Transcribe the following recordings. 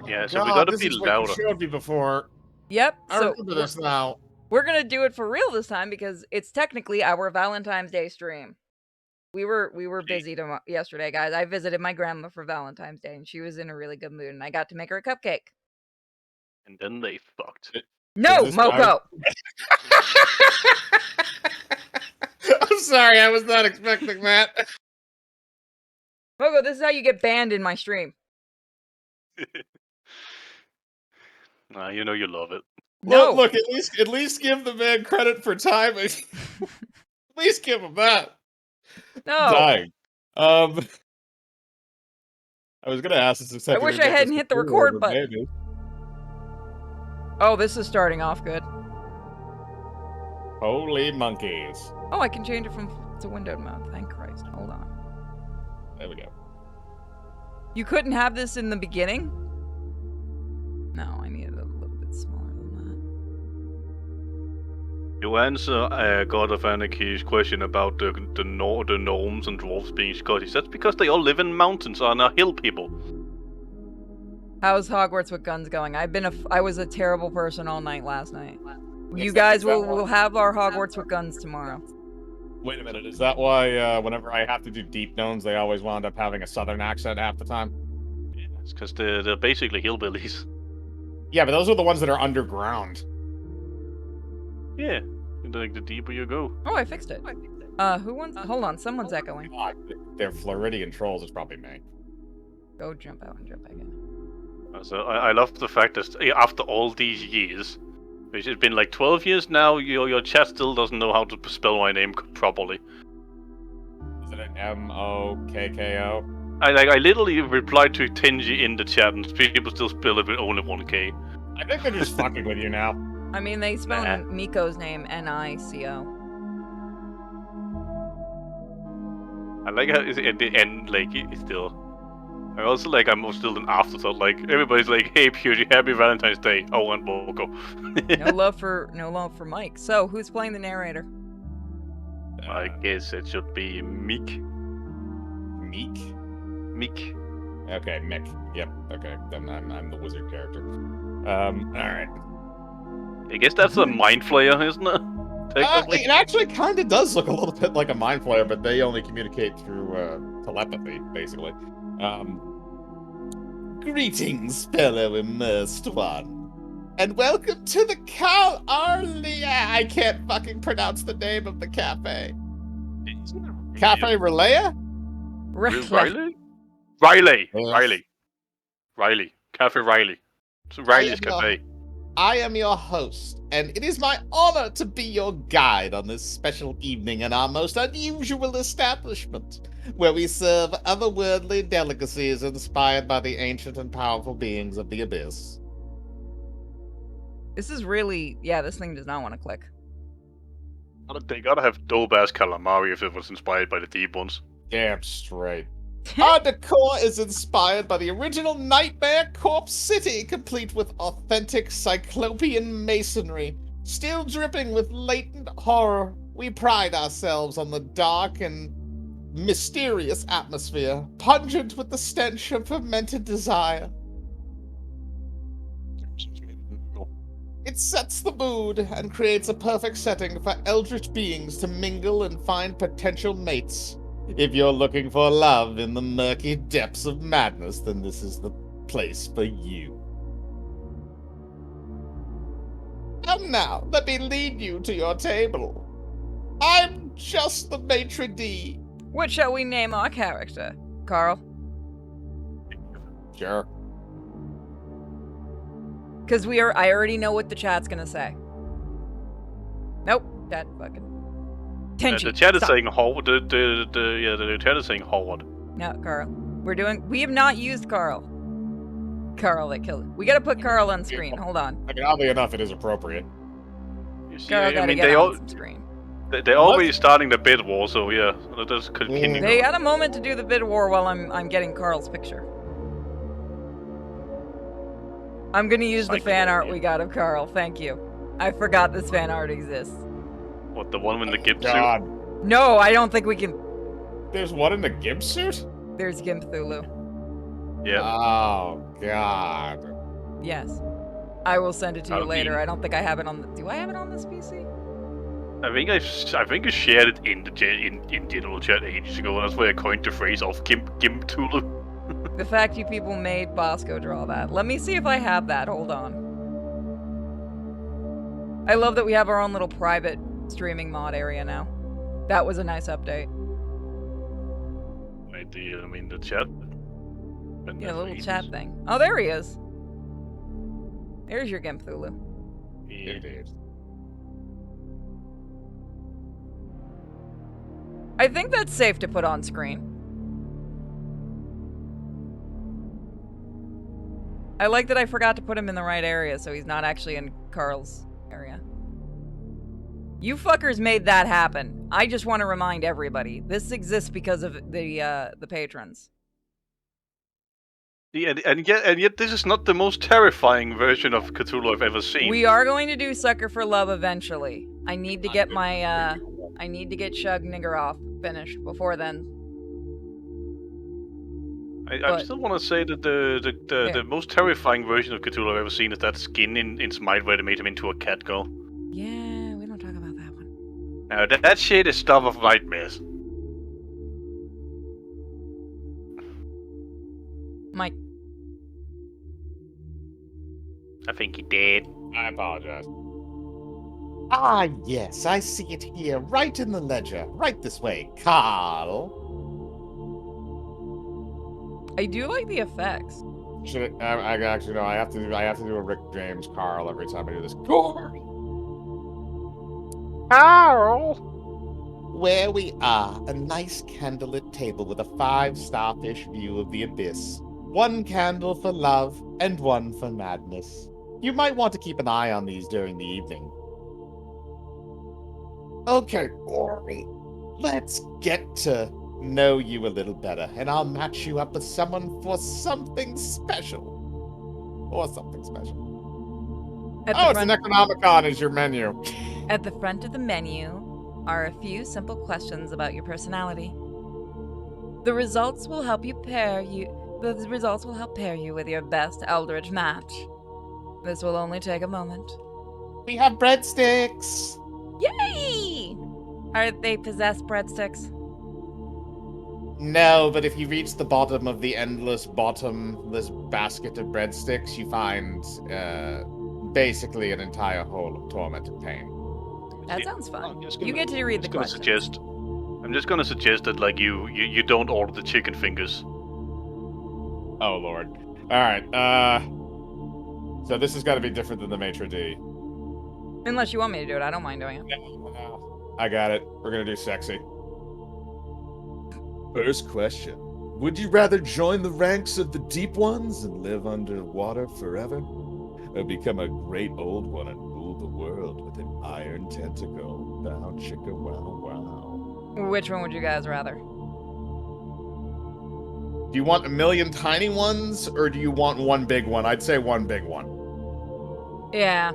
Yeah, so we God, gotta this be is what you louder. showed me before. Yep. I So remember this now. we're gonna do it for real this time because it's technically our Valentine's Day stream. We were busy yesterday, guys. I visited my grandma for Valentine's Day, and she was in a really good mood, and I got to make her a cupcake. And then they fucked. No, this guy- Moko. I'm sorry, I was not expecting that. Moko, this is how you get banned in my stream. You know you love it. No. Look, at least give the man credit for timing. At least give him that. No. Dying. I was gonna ask this a second. I wish I hadn't hit the record button. Maybe. Oh, this is starting off good. Holy monkeys. Oh, I can change it to windowed mode. Thank Christ. Hold on. There we go. You couldn't have this in the beginning? No, I need it a little bit smaller than You answer God of Anarchy's question about the gnomes and dwarves being Scottish. That's because they all live in mountains and are hill people. that. How's Hogwarts with guns going? I was a terrible person all night last night. You Yes, guys is that will have our Hogwarts with guns tomorrow. Wait a minute, is that why whenever I have to do deep gnomes, they always wound up having a southern accent half the time? Yeah, it's because they're basically hillbillies. Yeah, but those are the ones that are underground. Yeah, like the deeper you go. Oh, I fixed it. Who wants? Hold on, someone's echoing. God, they're Floridian trolls, it's probably me. Go jump out and jump back in. So I love the fact that after all these years, which has been like 12 years now, your chat still doesn't know how to spell my name properly. Is it an M-O-K-K-O? I literally replied to Tenji in the chat, and people still spell it with only one K. I think they're just fucking with you now. I mean, they spell Nah. Miko's name Nico. I like how it's at the end, like, it's still... I also like I'm still an afterthought, like, everybody's like, hey Pewdie, happy Valentine's Day, oh, and Boko. No love for Mike. So, who's playing the narrator? I guess it should be Meek. Meek? Meek. Okay, Mick. Yep, okay, then I'm the wizard character. Alright. I guess that's a mind flayer, isn't it? Technically. It actually kind of does look a little bit like a mind flayer, but they only communicate through telepathy, basically. Greetings, fellow immersed one, and welcome to the I can't fucking pronounce the name of the cafe. Cafe Relaya? Riley? Cafe Riley. It's Riley's Cafe. I am your host, and it is my honor to be your guide on this special evening in our most unusual establishment, where we serve otherworldly delicacies inspired by the ancient and powerful beings of the abyss. This is really... Yeah, this thing does not want to click. They gotta have dope-ass calamari if it was inspired by the deep ones. Damn straight. Our decor is inspired by the original Nightmare Corpse City, complete with authentic cyclopean masonry. Still dripping with latent horror, we pride ourselves on the dark and mysterious atmosphere, pungent with the stench of fermented desire. It sets the mood and creates a perfect setting for eldritch beings to mingle and find potential mates. If you're looking for love in the murky depths of madness, then this is the place for you. And now, let me lead you to your table. I'm just the maitre d'. What shall we name our character? Carl? Sure. Because I already know what the chat's gonna say. Nope. Chat fucking... Tenji, The chat is stop. saying Howard. The chat is saying Howard. No, Carl. We have not used Carl. Carl that killed him. We gotta put Carl on screen. Hold on. I mean, oddly enough, it is appropriate. You see, Carl I gotta mean, get they on all some screen. they're already starting the bid war, so yeah, let us continue. They had a moment to do the bid war while I'm getting Carl's picture. I'm gonna use the fan art we got of Carl. Thank you. I forgot this fan art exists. What, the one with the Gimp suit? God. No, I don't think we can. There's one in the Gimp suit? There's Gimp Thulu. Yeah. Oh, God. Yes. I will send it to you I later. mean- I don't think I have it on the... Do I have it on this PC? I think I shared it in the in general chat ages ago, and that's where I coined the phrase of Gimp Tulu. The fact you people made Bosco draw that. Let me see if I have that. Hold on. I love that we have our own little private streaming mod area now. That was a nice update. The chat. Yeah, a little chat thing. Oh, there he is. There's your Gimp Thulu. Yeah. Indeed. I think that's safe to put on screen. I like that I forgot to put him in the right area, so he's not actually in Carl's area. You fuckers made that happen. I just want to remind everybody, this exists because of the patrons. Yeah, and yet this is not the most terrifying version of Cthulhu I've ever seen. We are going to do Sucker for Love eventually. I need to get my I need to get Shug Niggeroff finished before then. I still want to say that the most terrifying version of Cthulhu I've ever seen is that skin in Smite where they made him into a cat girl. Yeah, we don't talk about that one. Now that shit is stuff of nightmares. Mike. I think he did. I apologize. Ah, yes, I see it here, right in the ledger. Right this way, Carl. I do like the effects. I actually no. I have to do a Rick James Carl every time I do this. Carl. Where we are, a nice candlelit table with a 5-star fish view of the abyss. 1 candle for love and 1 for madness. You might want to keep an eye on these during the evening. Okay, Ori, let's get to know you a little better, and I'll match you up with someone for something special. Or something special. At Oh, the it's the Necronomicon is your menu. At the front of the menu are a few simple questions about your personality. The results will help pair you with your best Eldritch match. This will only take a moment. We have breadsticks. Yay! Are they possessed breadsticks? No, but if you reach the bottom of the endless bottomless basket of breadsticks, you find basically an entire hole of tormented pain. That sounds fun. You get to read the questions. I'm just gonna suggest that like you don't order the chicken fingers. Oh lord. Alright, so this has got to be different than the maitre d'. Unless you want me to do it, I don't mind doing it. No. I got it. We're gonna do sexy. First question. Would you rather join the ranks of the deep ones and live underwater forever? Or become a great old one and rule the world with an iron tentacle? Bow chicka wow wow. Which one would you guys rather? Do you want a million tiny ones, or do you want one big one? I'd say one big one. Yeah.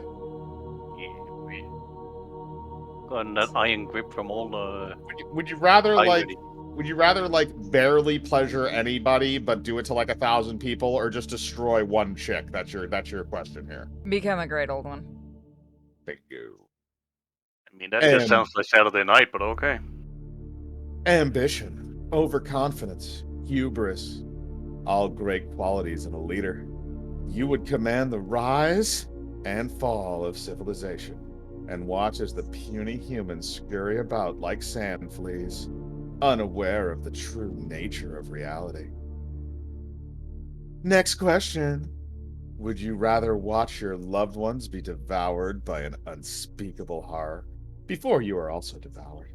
Got that iron grip from all the. Would you rather Irony. Would you rather barely pleasure anybody, but do it to 1,000 people, or just destroy one chick? That's your question here. Become a great old one. Thank you. I mean, that just sounds like Saturday night, but okay. Ambition, overconfidence, hubris, all great qualities in a leader. You would command the rise and fall of civilization, and watch as the puny humans scurry about like sand fleas, unaware of the true nature of reality. Next question. Would you rather watch your loved ones be devoured by an unspeakable horror before you are also devoured?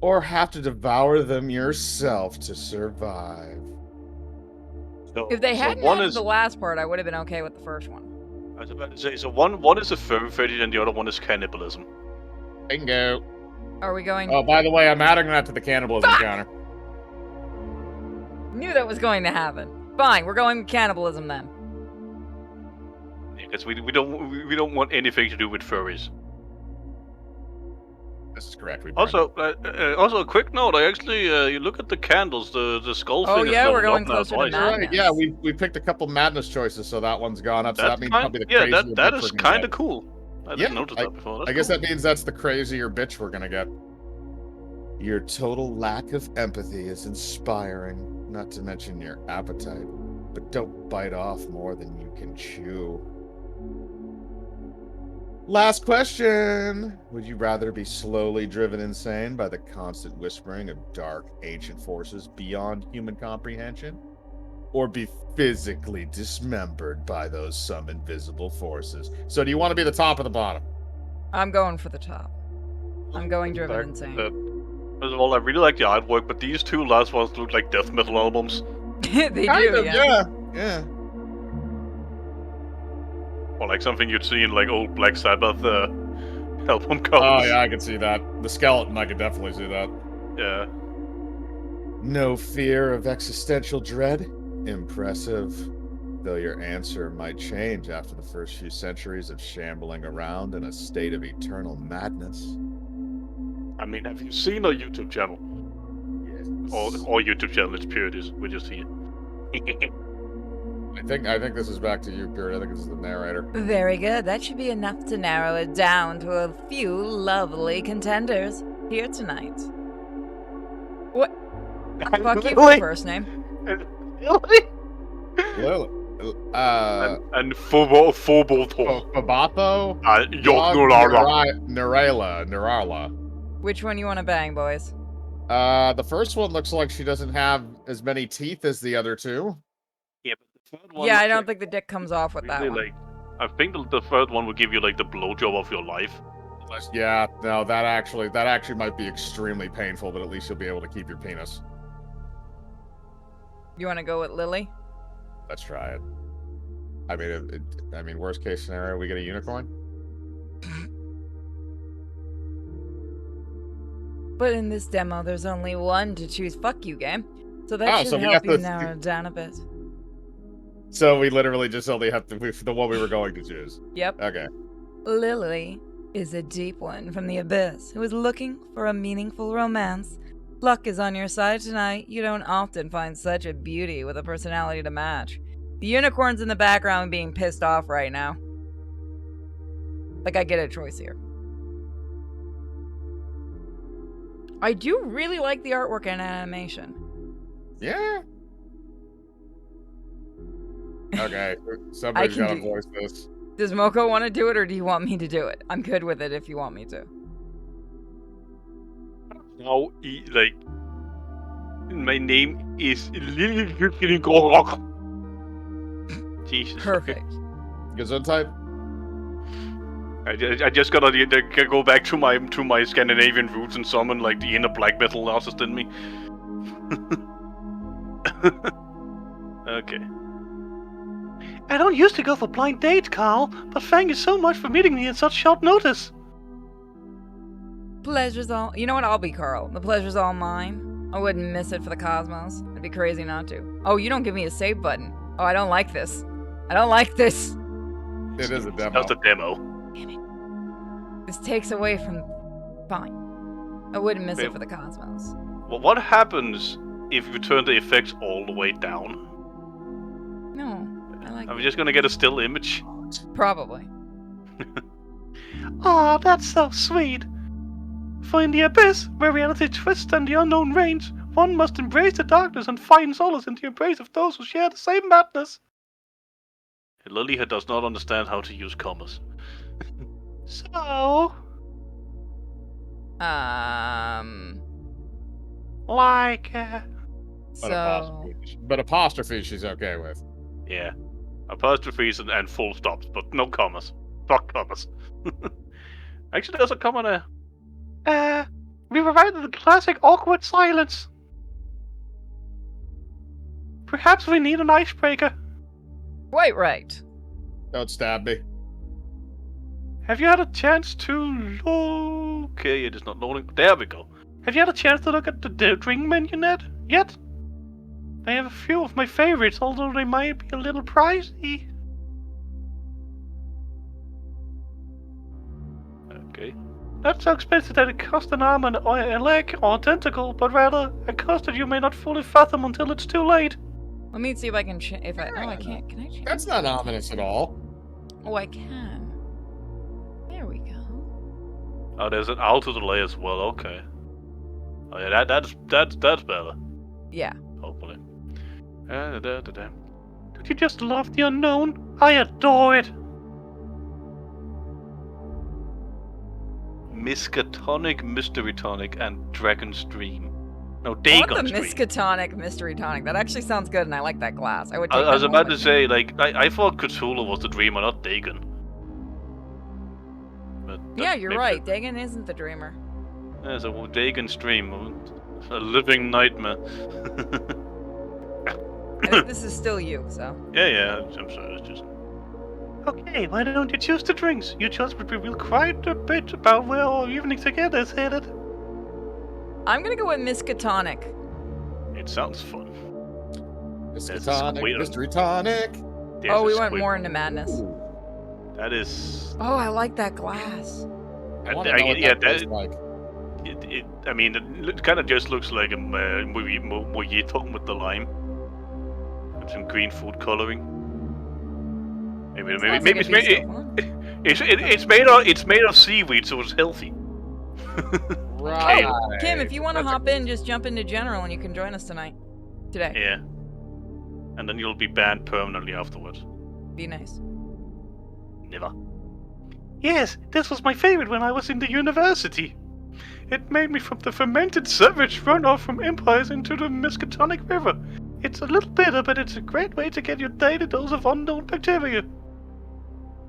Or have to devour them yourself to survive? If they hadn't one added is the last part, I would have been okay with the first one. I was about to say, so one is a fur fetish and the other one is cannibalism. Bingo. Are we going... Oh, by the way, I'm adding that to the cannibalism counter. Knew that was going to happen. Fine, we're going with cannibalism then. Because we don't want anything to do with furries. This is correct. We burned Also, a quick note. I actually, you look at the candles. The skull Oh, thing is yeah, we're leveled going up now closer to twice. madness. Right, yeah, we picked a couple madness choices, so that one's gone up. So that means probably the crazier bitch that we're is gonna kind of get. cool. I didn't notice that before. That's I guess cool. that means that's the crazier bitch we're gonna get. Your total lack of empathy is inspiring, not to mention your appetite. But don't bite off more than you can chew. Last question. Would you rather be slowly driven insane by the constant whispering of dark, ancient forces beyond human comprehension? Or be physically dismembered by those some invisible forces? So do you want to be the top or the bottom? I'm going for the top. I'm going driven Back insane. that- First of all, I really like the artwork, but these two last ones look like death metal albums. They do, Yeah. Or like something you'd see in like old Black Sabbath album covers. Oh, yeah, I can see that. The skeleton, I could definitely see that. Yeah. No fear of existential dread? Impressive. Though your answer might change after the first few centuries of shambling around in a state of eternal madness. I mean, have you seen our YouTube channel? Yes. Or YouTube channel, it's Purities. We just see it. I think this is back to you, Pure. I think this is the narrator. Very good. That should be enough to narrow it down to a few lovely contenders here tonight. What? Fuck you for first name. Really? Lily. And Fobotor. Babatho? Nerala. Which one you want to bang, boys? The first one looks like she doesn't have as many teeth as the other two. Yeah, but the third one. Yeah, I don't think the dick comes off with that one. Like, I think the third one will give you like the blowjob of your life. Yeah, no, that actually might be extremely painful, but at least you'll be able to keep your penis. You want to go with Lily? Let's try it. I mean, worst case scenario, we get a unicorn. But in this demo, there's only one to choose. Fuck you, game. So that should help you narrow it down a bit. So we literally just only have the one we were going to choose. Yep. Okay. Lily is a deep one from the abyss who is looking for a meaningful romance. Luck is on your side tonight. You don't often find such a beauty with a personality to match. The unicorn's in the background being pissed off right now. Like, I get a choice here. I do really like the artwork and animation. Yeah. Okay, somebody's gotta voice this. Does Moko want to do it, or do you want me to do it? I'm good with it if you want me to. No, like, my name is Jesus. Perfect. Gesundheit. I just gotta go back to my Scandinavian roots and summon like the inner black metal artist in me. Okay. I don't used to go for blind dates, Carl, but thank you so much for meeting me at such short notice. Pleasure's all... You know what? I'll be Carl. The pleasure's all mine. I wouldn't miss it for the cosmos. It'd be crazy not to. Oh, you don't give me a save button. Oh, I don't like this. I don't like this. It is a demo. That's a demo. Damn it. This takes away from... Fine. I wouldn't miss it for the cosmos. Well, what happens if you turn the effects all the way down? No, I like Are we just gonna get a still image? Probably. Aw, that's so sweet. For in the abyss, where reality twists and the unknown reigns, one must embrace the darkness and find solace in the embrace of those who share the same madness. Lily does not understand how to use commas. So... Like... But apostrophe she's okay with. Yeah. Apostrophes and full stops, but no commas. Fuck commas. Actually, there's a comma there. We provided the classic awkward silence. Perhaps we need an icebreaker. Quite right. Don't stab me. Have you had a chance to look... Okay, it is not loading. There we go. Have you had a chance to look at the drink menu yet? They have a few of my favorites, although they might be a little pricey. Okay. Not so expensive that it costs an arm and a leg or a tentacle, but rather a cost that you may not fully fathom until it's too late. Let me see if I can oh, I can't. Can I change? That's not ominous at all. Oh, I can. There we go. Oh, there's an auto delay as well. Okay. Oh yeah, that's better. Yeah. Hopefully. Don't you just love the unknown? I adore it. Miskatonic, Mystery Tonic, and Dragon's Dream. No, I want Dagon's the Dream. Miskatonic Mystery Tonic. That actually sounds good, and I like that glass. I would. I Take was that about home to say, like, I thought Cthulhu was the dreamer, not Dagon. But Yeah, you're maybe right. Dagon isn't the dreamer. There's a Dagon's Dream, a living nightmare. I think this is still you, so. Yeah, I'm sorry, it's just... Okay, why don't you choose the drinks? You just reveal quite a bit about where our evening together is headed. I'm gonna go with Miskatonic. It sounds fun. Miskatonic, Mystery Tonic. Oh, we went more into madness. Ooh. That is... Oh, I like that glass. I want to know what that tastes like. I mean, it kind of just looks like a mojito with the lime. With some green food coloring. Maybe it's made of seaweed, so it's healthy. Right. Oh, Kim, if you want to That's hop in, just jump into general, and you can join us today. Yeah. And then you'll be banned permanently afterwards. Be nice. Never. Yes, this was my favorite when I was in the university. It made me from the fermented sewage runoff from empires into the Miskatonic River. It's a little bitter, but it's a great way to get your daily dose of unknown bacteria.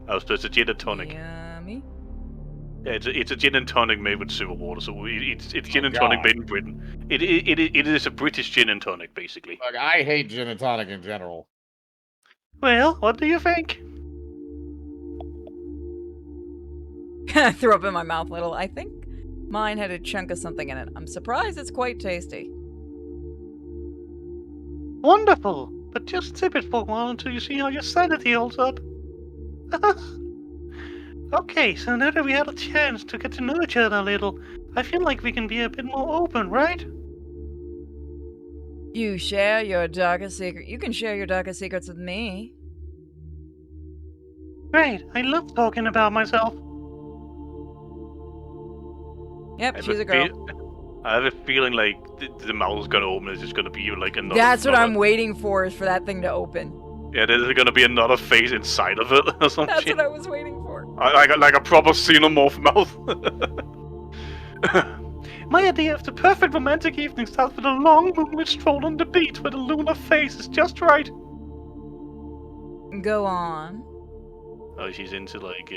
Oh, so it's a gin and tonic. Yummy. Yeah, it's a gin and tonic made with sewer water, so it's gin and God. tonic made in Britain. It is a British gin and tonic, basically. Look, I hate gin and tonic in general. Well, what do you think? Threw up in my mouth a little. I think mine had a chunk of something in it. I'm surprised it's quite tasty. Wonderful! But just sip it for a while until you see how your sanity holds up. Okay, so now that we had a chance to get to know each other a little, I feel like we can be a bit more open, right? You share your darkest secret. You can share your darkest secrets with me. Great, I love talking about myself. Yep, she's a girl. I have a feeling like the mouth is gonna open. It's just gonna be like another. That's what I'm waiting for, is for that thing to open. Yeah, there's gonna be another face inside of it or something. That's what I was waiting for. I got like a proper xenomorph mouth. My idea of the perfect romantic evening starts with a long moonlit stroll on the beach where the lunar face is just right. Go on. Oh, she's into like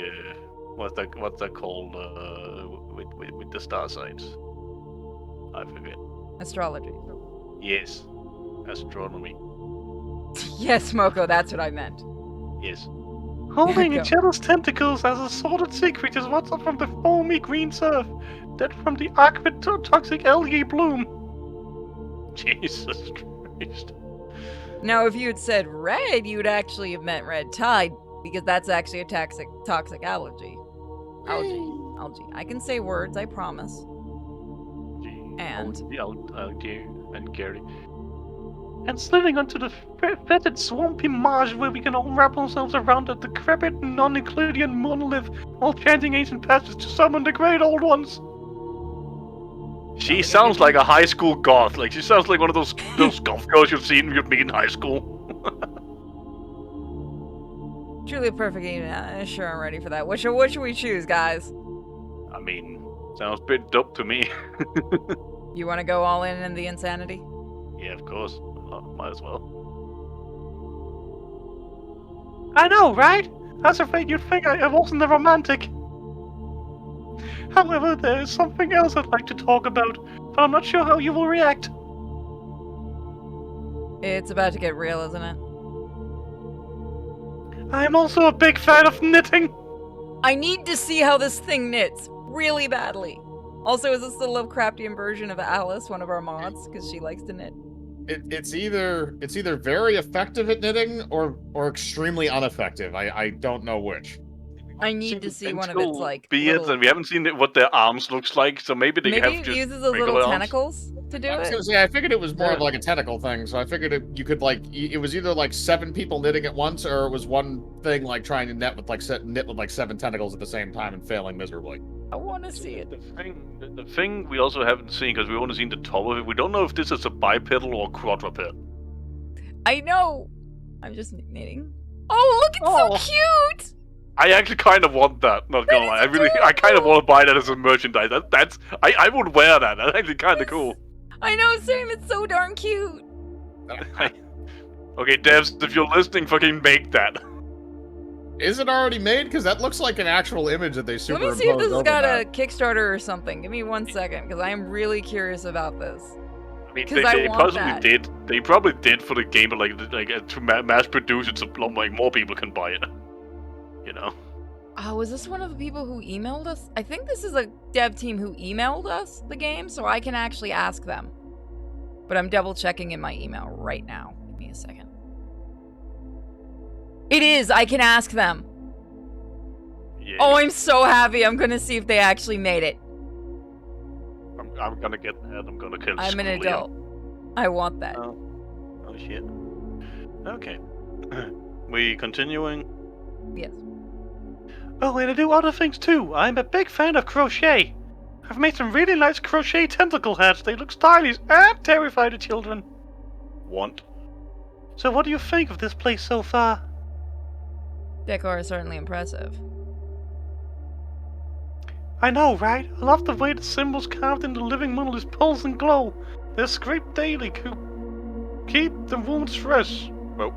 what's that called with the star signs? I forget. Astrology. Yes, astronomy. Yes, Moko, that's what I meant. Yes. Holding Go. each other's tentacles as a sordid secret is what's up from the foamy green surf, that from the aquid toxic algae bloom. Jesus Christ. Now, if you had said red, you'd actually have meant red tide, because that's actually a toxic algae. Algae. I can say words, I promise. And algae and Gary. And slithering onto the fetid swampy marsh where we can all wrap ourselves around a decrepit non-Euclidean monolith while chanting ancient passages to summon the great old ones. She sounds like a high school goth. Like, she sounds like one of those goth girls you've seen with me in high school. truly a perfect evening. Sure, I'm ready for that. What should we choose, guys? I mean, sounds a bit dope to me. You want to go all in the insanity? Yeah, of course. Might as well. I know, right? I was afraid you'd think I wasn't a romantic. However, there is something else I'd like to talk about, but I'm not sure how you will react. It's about to get real, isn't it? I'm also a big fan of knitting. I need to see how this thing knits really badly. Also, is this the Lovecraftian version of Alice, one of our mods, because she likes to knit? It's either very effective at knitting or extremely ineffective. I don't know which. I need to see one of its like beards, little... and we haven't seen what their arms looks like. So maybe they Maybe have it just uses those regular little arms. tentacles to do I was it. gonna say, I figured it was more of Yeah. like a tentacle thing, so I figured you could like, it was either like 7 people knitting at once, or it was one thing like trying to knit with like 7 tentacles at the same time and failing miserably. I want to see it. The thing we also haven't seen, because we've only seen the top of it, we don't know if this is a bipedal or quadruped. I know. I'm just knitting. Oh, look, it's so cute. I actually kind of want that. Not gonna lie, I kind of want to buy that as a merchandise. I would wear that. That's actually kind of cool. I know, same. It's so darn cute. Okay, devs, if you're listening, fucking make that. Is it already made? Because that looks like an actual image that they Let superimposed me see if this has over got that. a Kickstarter or something. Give me 1 second, because I am really curious about this. I mean, 'Cause they want possibly that. did. They probably did for the game, but like to mass produce it, so like more people can buy it. You know. Oh, was this one of the people who emailed us? I think this is a dev team who emailed us the game, so I can actually ask them. But I'm double checking in my email right now. Give me a second. It is! I can ask them! Yeah, Oh, I'm so happy. I'm gonna see if they actually made it. I'm gonna get that. I'm gonna kill. I'm an Schoolie. adult. I want that. Oh shit. Okay. We continuing? Yes. Oh, and I do other things too. I'm a big fan of crochet. I've made some really nice crochet tentacle hats. They look stylish and terrify the children. Want? So what do you think of this place so far? Decor is certainly impressive. I know, right? I love the way the symbols carved in the living monoliths pulse and glow. They're scraped daily to keep the wounds fresh. Well,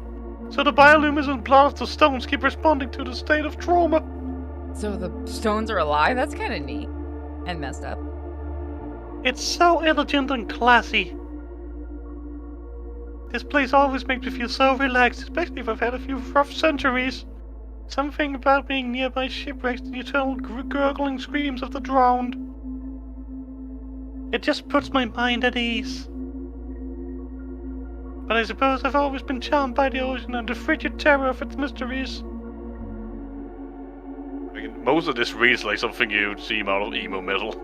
so the bioluminescent blood of the stones keep responding to the state of trauma. So the stones are alive? That's kind of neat. And messed up. It's so elegant and classy. This place always makes me feel so relaxed, especially if I've had a few rough centuries. Something about being nearby shipwrecks and the eternal gurgling screams of the drowned. It just puts my mind at ease. But I suppose I've always been charmed by the ocean and the frigid terror of its mysteries. I mean, most of this reads like something you'd see out of emo metal.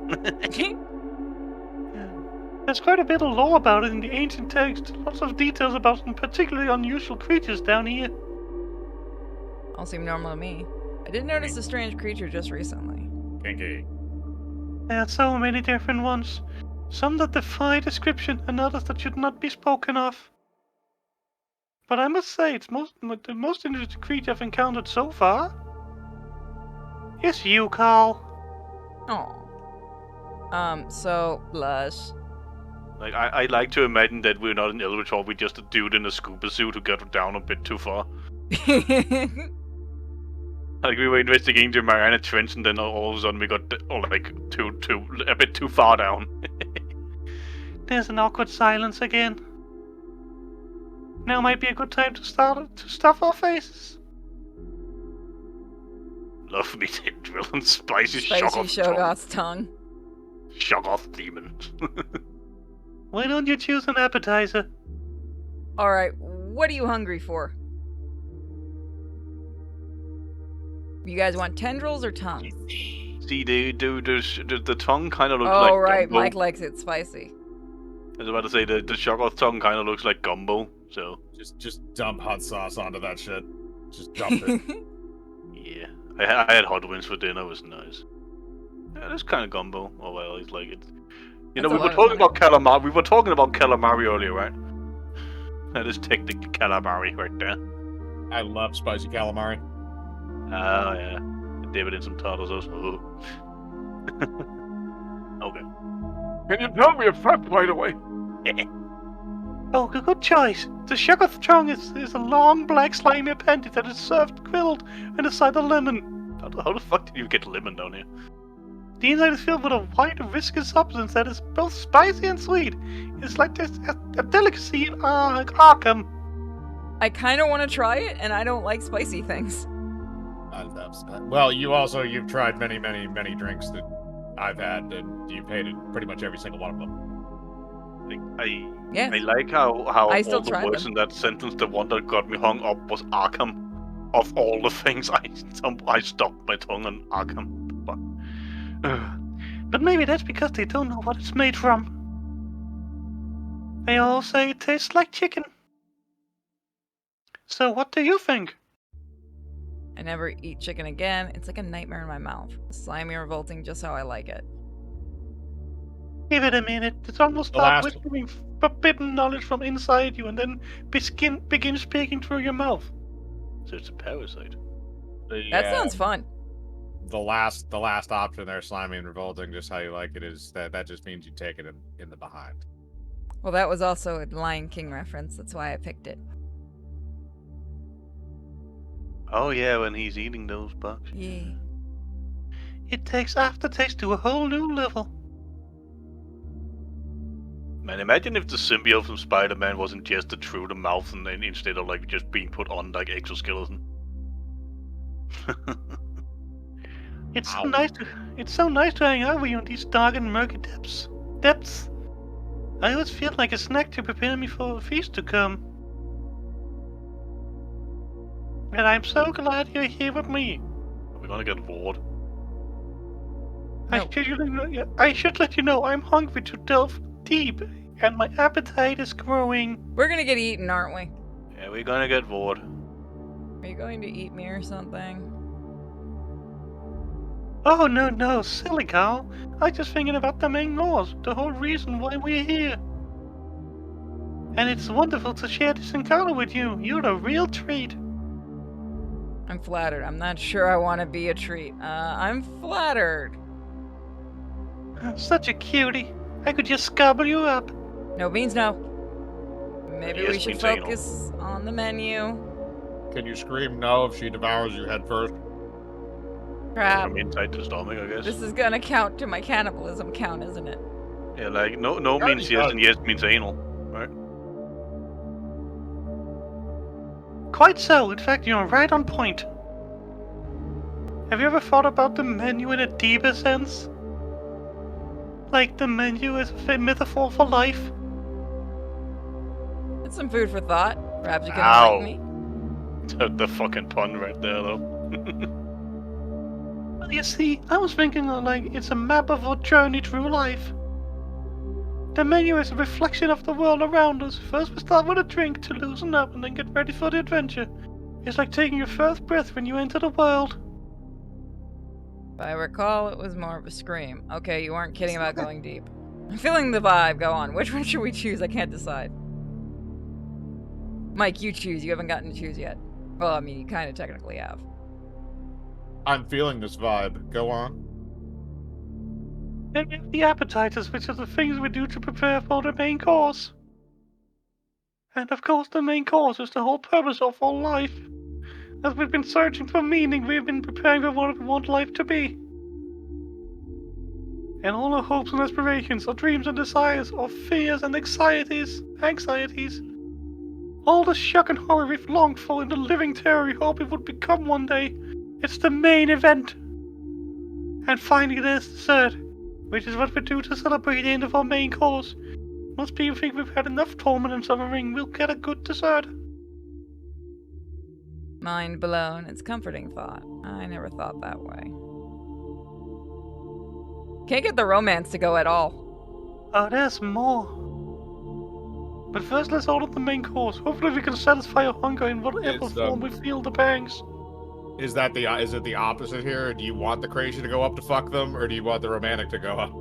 There's quite a bit of lore about it in the ancient text. Lots of details about some particularly unusual creatures down here. All seem normal to me. I did notice a strange creature just recently. Kinky. There are so many different ones. Some that defy description and others that should not be spoken of. But I must say, it's the most interesting creature I've encountered so far. It's you, Carl. Oh. So, blush. Like, I like to imagine that we're not an Elevator, we're just a dude in a scuba suit who got down a bit too far. Like, we were investigating the Mariana Trench, and then all of a sudden we got, a bit too far down. There's an awkward silence again. Now might be a good time to stuff our faces. Love me tendril and spicy Shoggoth's tongue. Shoggoth demons. Why don't you choose an appetizer? Alright, what are you hungry for? You guys want tendrils or tongues? See, the tongue kind of looks Oh, like right, gumbo. Mike likes it spicy. I was about to say, the Shoggoth tongue kind of looks like gumbo, so... Just dump hot sauce onto that shit. Just dump it. Yeah. I had hot wings for dinner, it was nice. Yeah, it's kind of gumbo. Oh, well, it's like it. You know, That's we a were lot of talking about calamari. We were talking about calamari earlier, right? That is technically calamari right there. I love spicy calamari. Oh, yeah. Dip it in some tartar sauce. Oh. Okay. Can you tell me a fact right away? Oh, good choice. The Shoggoth tongue is a long, black, slimy appendage that is served grilled in a side of lemon. How the fuck did you get lemon down here? The inside is filled with a white, viscous substance that is both spicy and sweet. It's like this, a delicacy in Arkham. I kind of want to try it, and I don't like spicy things. I love spice. Well, you've tried many drinks that I've had, and you've hated pretty much every single one of them. Yes. I like how I still all the tried words them. in that sentence, the one that got me hung up was Arkham. Of all the things, I stopped my tongue on Arkham. But maybe that's because they don't know what it's made from. They all say it tastes like chicken. So what do you think? I never eat chicken again. It's like a nightmare in my mouth. Slimy and revolting, just how I like it. Give it a minute. It's almost The start last- whispering forbidden knowledge from inside you and then begin speaking through your mouth. So it's a parasite. That sounds fun. The last option there, slimy and revolting, just how you like it, is that just means you take it in the behind. Well, that was also a Lion King reference. That's why I picked it. Oh yeah, when he's eating those bugs. Yeah. It takes aftertaste to a whole new level. Man, imagine if the symbiote from Spider-Man was ingested through the mouth and then instead of like just being put on like exoskeleton. It's so nice to hang out with you in these dark and murky depths. I always feel like a snack to prepare me for a feast to come. And I'm so glad you're here with me. Are we gonna get bored? No. I should let you know I'm hungry to delve deep, and my appetite is growing. We're gonna get eaten, aren't we? Yeah, we're gonna get bored. Are you going to eat me or something? Oh no, silly cow. I'm just thinking about the main cause, the whole reason why we're here. And it's wonderful to share this encounter with you. You're a real treat. I'm flattered. I'm not sure I want to be a treat. I'm flattered. Such a cutie. I could just gobble you up. No means no. Maybe Yes we should means anal. focus on the menu. Can you scream no if she devours you head first? Crap. From inside the stomach, I guess. This is gonna count to my cannibalism count, isn't it? Yeah, like no Already means yes done. and yes means anal, right? Quite so. In fact, you're right on point. Have you ever thought about the menu in a deeper sense? Like the menu is a metaphor for life? It's some food for thought. Perhaps you can Ow. enlighten me. The fucking pun right there, though. Well, you see, I was thinking like it's a map of our journey through life. The menu is a reflection of the world around us. First we start with a drink to loosen up and then get ready for the adventure. It's like taking your first breath when you enter the world. If I recall, it was more of a scream. Okay, you weren't kidding about going deep. I'm feeling the vibe. Go on. Which one should we choose? I can't decide. Mike, you choose. You haven't gotten to choose yet. Well, I mean, you kind of technically have. I'm feeling this vibe. Go on. Then we have the appetizers, which are the things we do to prepare for the main course. And of course, the main course is the whole purpose of all life. As we've been searching for meaning, we've been preparing for what we want life to be. And all our hopes and aspirations, our dreams and desires, our fears and anxieties, all the shock and horror we've longed for in the living terror we hope it would become one day. It's the main event. And finally there's dessert, which is what we do to celebrate the end of our main course. Most people think we've had enough torment and suffering, we'll get a good dessert. Mind blown. It's comforting thought. I never thought that way. Can't get the romance to go at all. Oh, there's more. But first let's order the main course. Hopefully we can satisfy our hunger in whatever It's, form we feel the pangs. Is it the opposite here? Do you want the crazy to go up to fuck them, or do you want the romantic to go up?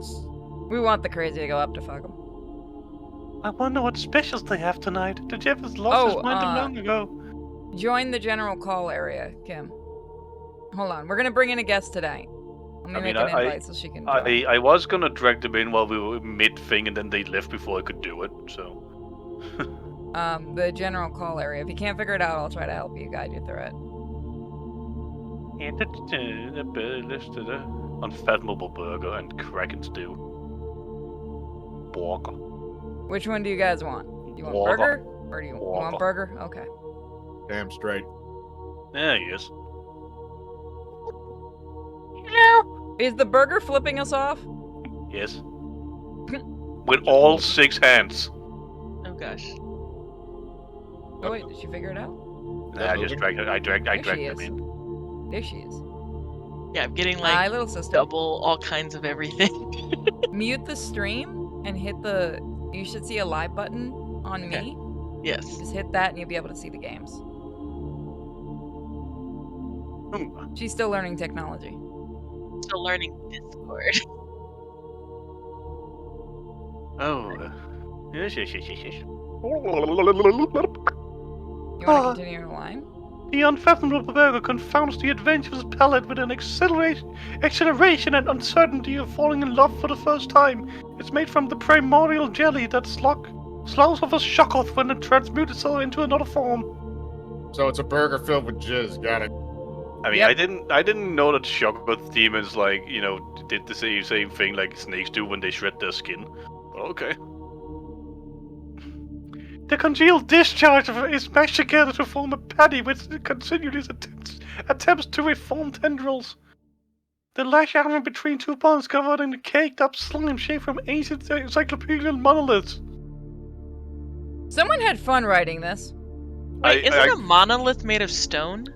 We want the crazy to go up to fuck him. I wonder what specials they have tonight. The Jeff has lost his mind long ago. Join the general call area, Kim. Hold on. We're gonna bring in a guest today. Let me make an invite so she can join. I was gonna drag them in while we were mid-thing and then they left before I could do it, so... The general call area. If you can't figure it out, I'll try to help you, guide you through it. Unfathomable burger and Kraken stew. Burger. Which one do you guys want? Do you want Burger. burger? Or do you want burger? Okay. Damn straight. Yeah, yes. Is the burger flipping us off? Yes. With all 6 hands. Oh gosh. Oh wait, did she figure it out? I just dragged her. I dragged There she them is. in. There she is. Yeah, I'm getting Hi, like little sister. double all kinds of everything. Mute the stream and hit the. You should see a live button on Okay. me. Yes. Just hit that and you'll be able to see the games. She's still learning technology. Still learning Discord. Oh. Yes. You want to continue your line? The unfathomable burger confounds the adventurous palate with an acceleration and uncertainty of falling in love for the first time. It's made from the primordial jelly that slows off a shockoth when it transmutes itself into another form. So it's a burger filled with jizz. Got it. I mean, Yep. I didn't know that shockoth demons did the same thing like snakes do when they shred their skin. But okay. The congealed discharge is mashed together to form a patty which continually attempts to reform tendrils. The lash arm between two buns covered in a caked up slime shaped from ancient encyclopedian monoliths. Someone had fun writing this. Wait, isn't a monolith made of stone?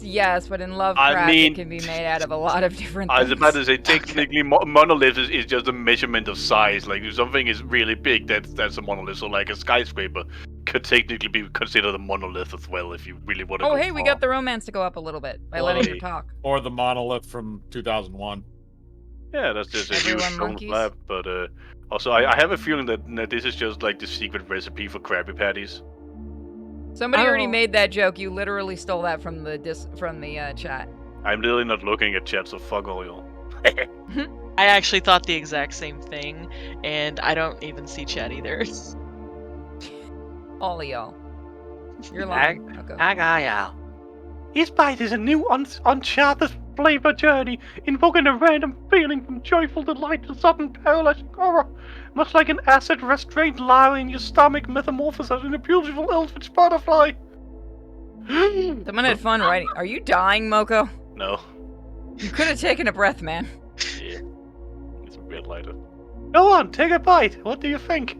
Yes, but in Lovecraft mean, it can be made out of a lot of different I things. was about to say, technically, monolith is just a measurement of size. Like, if something is really big, that's a monolith. So, like, a skyscraper could technically be considered a monolith as well, if you really want to Oh, go hey, we far. got the romance to go up a little bit by Well, letting her talk. Or the monolith from 2001. Yeah, that's just a huge Everyone stone monkeys? slab. But, also, I have a feeling that this is just, like, the secret recipe for Krabby Patties. Somebody already Oh. made that joke. You literally stole that from the chat. I'm literally not looking at chat, so fuck all y'all. I actually thought the exact same thing, and I don't even see chat either. All of y'all. You're lying. Okay. I got y'all. His bite is a new uncharted flavor journey, invoking a random feeling from joyful delight to sudden paralyzing horror. Much like an acid restraint larva in your stomach metamorphoses in a beautiful eldritch butterfly. Someone had fun writing. Are you dying, Moko? No. You could have taken a breath, man. Yeah. It's a bit lighter. Go on, take a bite. What do you think?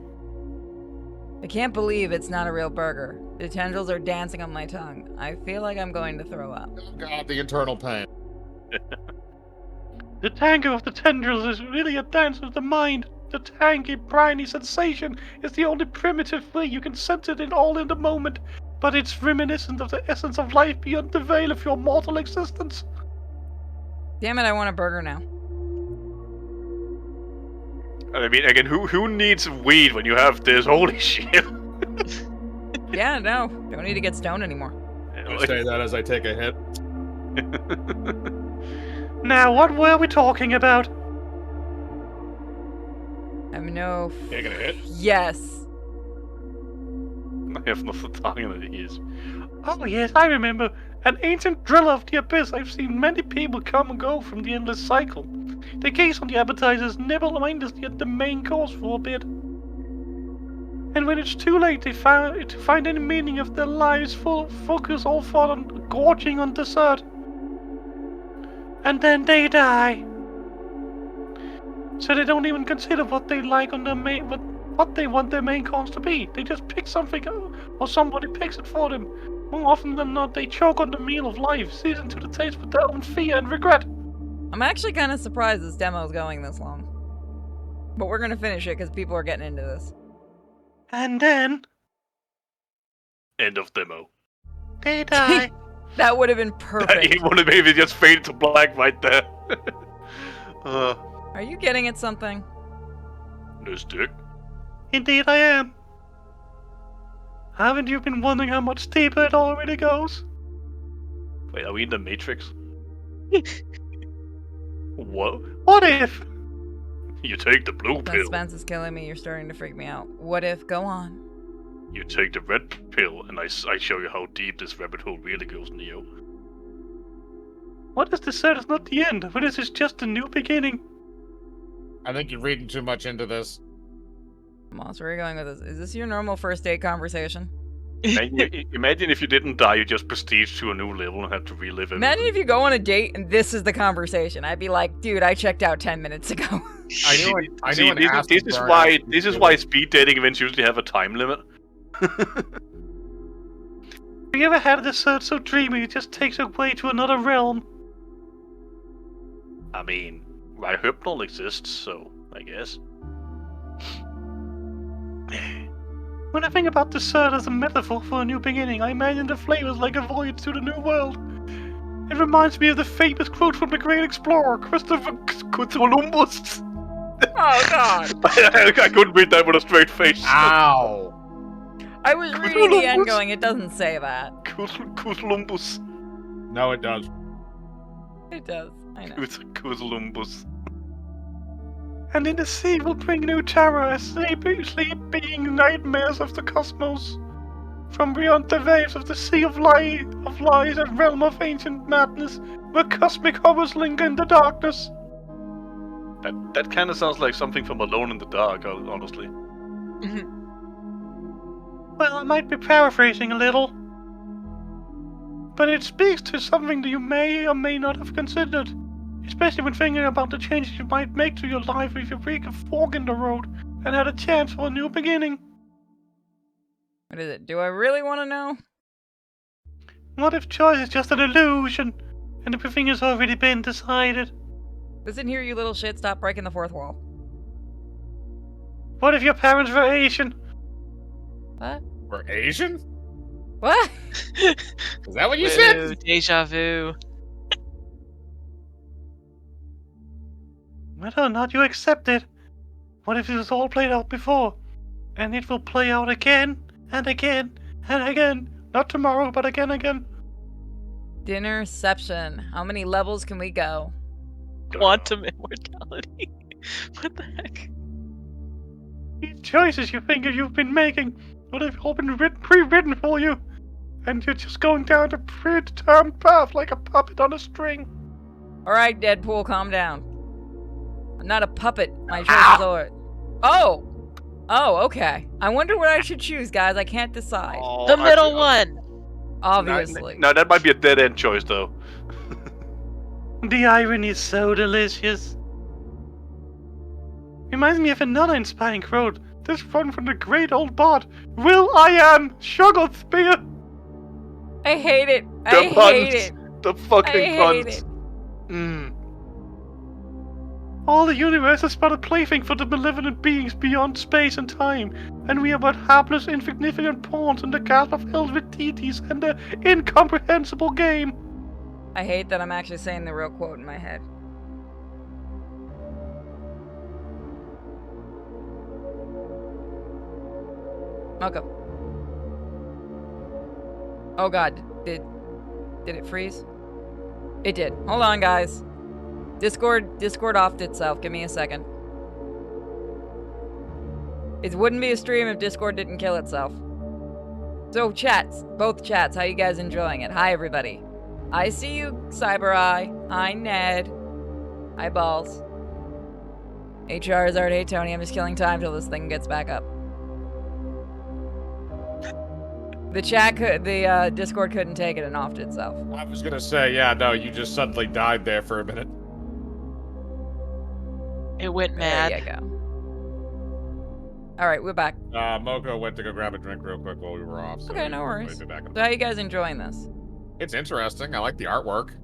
I can't believe it's not a real burger. The tendrils are dancing on my tongue. I feel like I'm going to throw up. Oh God, the internal pain. The tango of the tendrils is really a dance of the mind. The tangy, briny sensation is the only primitive way you can sense it all in the moment, but it's reminiscent of the essence of life beyond the veil of your mortal existence. Damn it, I want a burger now. I mean, again, who needs weed when you have this? Holy shit! Yeah, no. Don't need to get stoned anymore. I say that as I take a hit. Now, what were we talking about? I'm no. Taking a hit? Yes. I have nothing talking about it is. Oh yes, I remember. An ancient driller of the abyss. I've seen many people come and go from the endless cycle. They gaze on the appetizers, nibble mind us at the main course for a bit. And when it's too late to find any meaning of their lives, focus all thought on gorging on dessert. And then they die. So they don't even consider what they like on their what they want their main course to be. They just pick something, or somebody picks it for them. More often than not, they choke on the meal of life, seasoned to the taste with their own fear and regret. I'm actually kind of surprised this demo's going this long. But we're gonna finish it because people are getting into this. And then... End of demo. They die. That would have been perfect. He would have maybe just faded to black right there. Are you getting at something? No stick. Indeed I am. Haven't you been wondering how much deeper it already goes? Wait, are we in the Matrix? What if you take the blue pill? Suspense is killing me. You're starting to freak me out. What if? Go on. You take the red pill, and I show you how deep this rabbit hole really goes, Neo. What is the set is not the end, but this is just a new beginning. I think you're reading too much into this. Moss, where are you going with this? Is this your normal first date conversation? Imagine if you didn't die, you just prestige to a new level and had to relive it. Imagine if you go on a date and this is the conversation. I'd be like, dude, I checked out 10 minutes ago. This is why speed dating events usually have a time limit. Have you ever had a dessert so dreamy it just takes you away to another realm? I mean, my hypnol exists, so I guess. When I think about dessert as a metaphor for a new beginning, I imagine the flavors like a voyage to the new world. It reminds me of the famous quote from the great explorer, Christopher Columbus. Oh God! I couldn't read that with a straight face. Ow! I was reading the end going, it doesn't say that. Columbus. No, it does. It does. I know. Columbus. And in the sea will bring new terror, sleeping nightmares of the cosmos. From beyond the waves of the sea of lies, a realm of ancient madness, where cosmic horrors linger in the darkness. That kind of sounds like something from Alone in the Dark, honestly. Well, I might be paraphrasing a little, but it speaks to something that you may or may not have considered, especially when thinking about the changes you might make to your life if you break a fork in the road and had a chance for a new beginning. What is it? Do I really want to know? What if choice is just an illusion, and everything has already been decided? Listen here, you little shit, stop breaking the fourth wall. What if your parents were Asian? What? We're Asian? What? Is that what you Woo, said? deja vu. Whether or not you accept it, what if it was all played out before, and it will play out again, and again, and again, not tomorrow, but again. Dinnerception. How many levels can we go? Quantum immortality. What the heck? These choices you think you've been making would have all been pre-written for you, and you're just going down the predetermined path like a puppet on a string. Alright, Deadpool, calm down. I'm not a puppet. My choices are... Oh! Oh, okay. I wonder what I should choose, guys. I can't decide. The middle one! Obviously. No, that might be a dead-end choice, though. The irony is so delicious. Reminds me of another inspiring quote. This one from the great old bard, Will I Am Shoggothspear. I hate it. The I puns. hate it. The fucking I puns. hate it. All the universe is but a plaything for the malevolent beings beyond space and time, and we are but hapless, insignificant pawns in the grasp of elven deities and the incomprehensible game. I hate that I'm actually saying the real quote in my head. Okay. Oh god, did it freeze? It did. Hold on, guys. Discord offed itself. Give me a second. It wouldn't be a stream if Discord didn't kill itself. So chats, both chats, how you guys enjoying it? Hi everybody. I see you, Cyber Eye. Hi Ned. Hi Balls. Hey Charizard, hey Tony, I'm just killing time till this thing gets back up. The Discord couldn't take it and offed itself. I was gonna say, yeah, no, you just suddenly died there for a minute. It went mad. There you go. Alright, we're back. Moko went to go grab a drink real quick while we were off. So Okay, no we'll worries. be back in- So how you guys enjoying this? It's interesting. I like the artwork.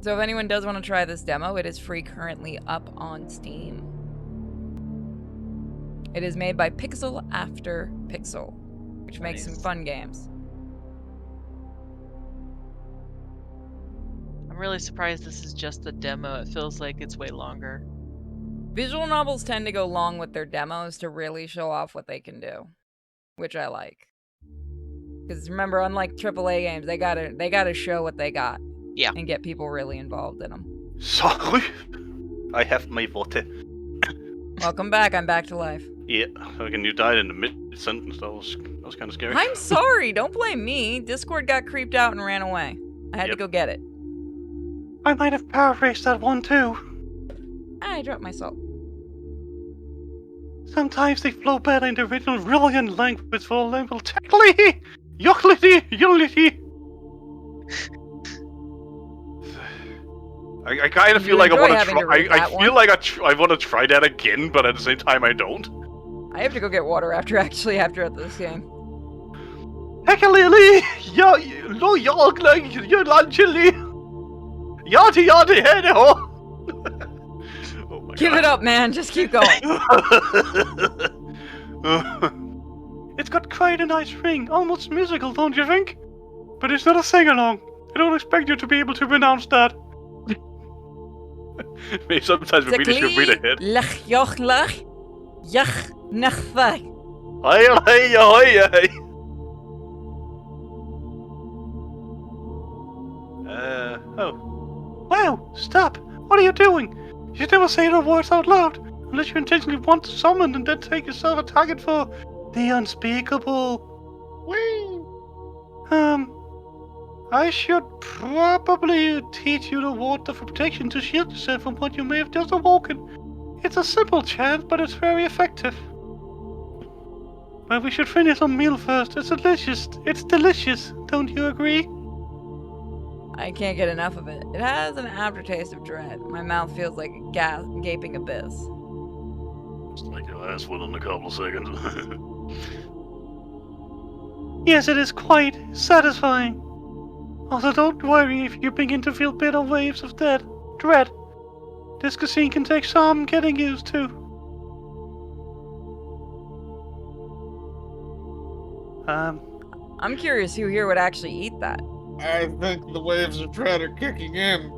So if anyone does want to try this demo, it is free currently up on Steam. It is made by Pixel After Pixel, which makes some fun games. I'm really surprised this is just the demo. It feels like it's way longer. Visual novels tend to go long with their demos to really show off what they can do, which I like. Because remember, unlike AAA games, they gotta show what they got. Yeah. And get people really involved in them. Sorry. I have my water. Welcome back. I'm back to life. Yeah, again, you died in the mid-sentence. That was kind of scary. I'm sorry. Don't blame me. Discord got creeped out and ran away. I had to go get it. I might have paraphrased that one too. I dropped my salt. Sometimes they flow better in the original Rillian language for example, technically, utility. I kind of feel like I want to try. I feel like I want to try that again, but at the same time I don't. I have to go get water after this game. Heckalili! Lo jag like Yolanchili! Yachty yachty head ho! Oh my Give it up, man. Just keep going. It's got quite a nice ring, almost musical, don't you think? But it's not a sing-along. I don't expect you to be able to pronounce that. Maybe sometimes we really should read ahead. Lach yoch lach. Yach nachvai. Hey. Oh. Wow, stop! What are you doing? You should never say those words out loud, unless you intentionally want to summon and then take yourself a target for the unspeakable. Whee! I should probably teach you the ward of protection to shield yourself from what you may have just awoken. It's a simple chant, but it's very effective. But we should finish our meal first. It's delicious. It's delicious. Don't you agree? I can't get enough of it. It has an aftertaste of dread. My mouth feels like a gaping abyss. It's like your last one in a couple of seconds. Yes, it is quite satisfying. Also, don't worry if you begin to feel bitter waves of dread. This cuisine can take some getting used to. I'm curious who here would actually eat that. I think the waves of dread are kicking in.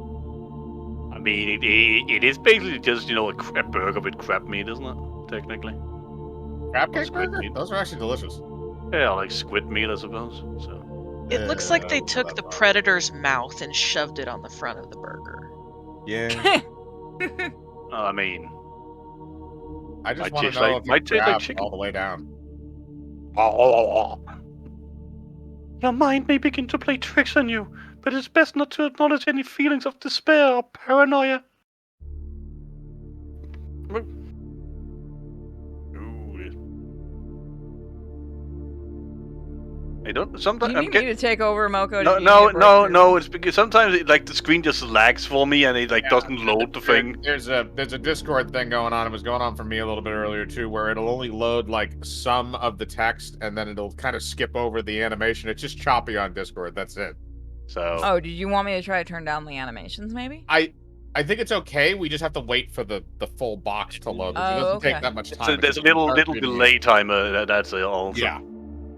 I mean, it is basically just, a burger with crab meat, isn't it? Technically. Crab cake Squid burger? meat. Those are actually delicious. Yeah, like squid meat, I suppose. So. It looks like they took the predator's mouth and shoved it on the front of the burger. Yeah. I mean, I just Might want taste to know like- if might you taste like grab chicken. all the way down. Your mind may begin to play tricks on you, but it's best not to acknowledge any feelings of despair or paranoia. I don't. Do Sometimes you need me to take over, Moko? No. It's because sometimes the screen just lags for me and it doesn't load the thing. There's a Discord thing going on. It was going on for me a little bit earlier too, where it'll only load like some of the text and then it'll kind of skip over the animation. It's just choppy on Discord. That's it. So. Oh, did you want me to try to turn down the animations, maybe? I think it's okay. We just have to wait for the full box to load. Which it doesn't take that much time. So there's a little delay timer. That's it. Also. Yeah.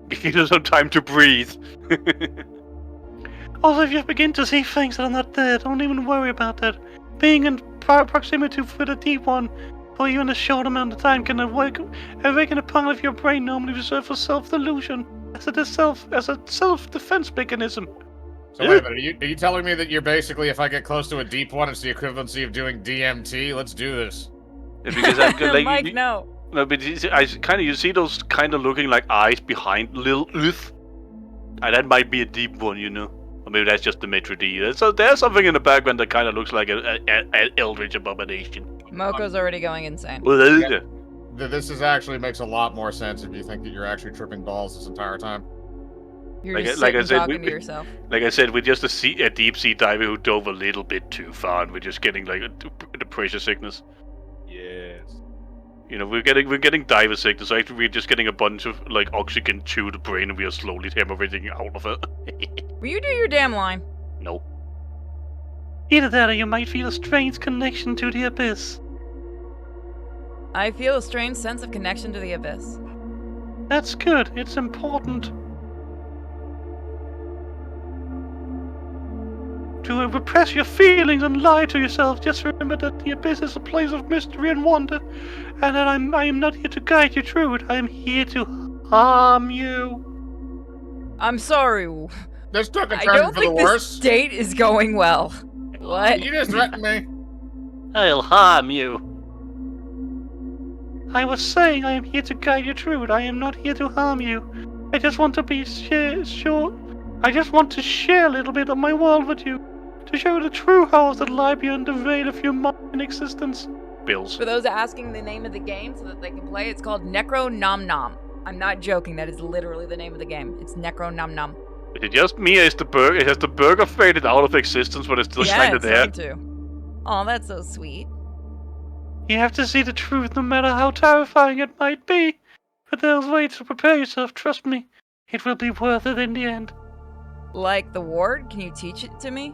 Give you some time to breathe. Also, if you begin to see things that are not there, don't even worry about that. Being in proximity with a deep one for even a short amount of time can awaken a part of your brain normally reserved for self-delusion, as a self-defense mechanism. So wait a minute, are you telling me that you're basically, if I get close to a deep one, it's the equivalency of doing DMT? Let's do this. Because I, Mike, no. No, but you see those kind of looking like eyes behind little Uth? And that might be a deep one, Or maybe that's just the Metro D. So there's something in the background that kind of looks like an eldritch abomination. Moko's already going insane. Well, Yeah. This actually makes a lot more sense if you think that you're actually tripping balls this entire time. You're just sitting talking to yourself. Like I said, we're just a deep sea diver who dove a little bit too far, and we're just getting like the pressure sickness. Yes. We're getting diver sickness. So actually, we're just getting a bunch of like oxygen to the brain, and we are slowly hemorrhaging out of it. Will you do your damn line? No. Either that, or you might feel a strange connection to the abyss. I feel a strange sense of connection to the abyss. That's good. It's important. To repress your feelings and lie to yourself, just remember that the abyss is a place of mystery and wonder, and that I am not here to guide you through it. I am here to harm you. I'm sorry. This took a I turn don't for the think this worse. date is going well. What? You just threatened me. I'll harm you. I was saying I am here to guide you through it. I am not here to harm you. I just want to be sure. I just want to share a little bit of my world with you, to show the true horrors that lie beyond the veil of human existence. Bills. For those asking the name of the game so that they can play, it's called Necronomnom. I'm not joking. That is literally the name of the game. It's Necronomnom. Is it just me, or is the burger? Has the burger faded out of existence, but it's still kind of there? Yeah, it's mine too. Oh, that's so sweet. You have to see the truth, no matter how terrifying it might be. But there's ways to prepare yourself. Trust me. It will be worth it in the end. Like the ward? Can you teach it to me?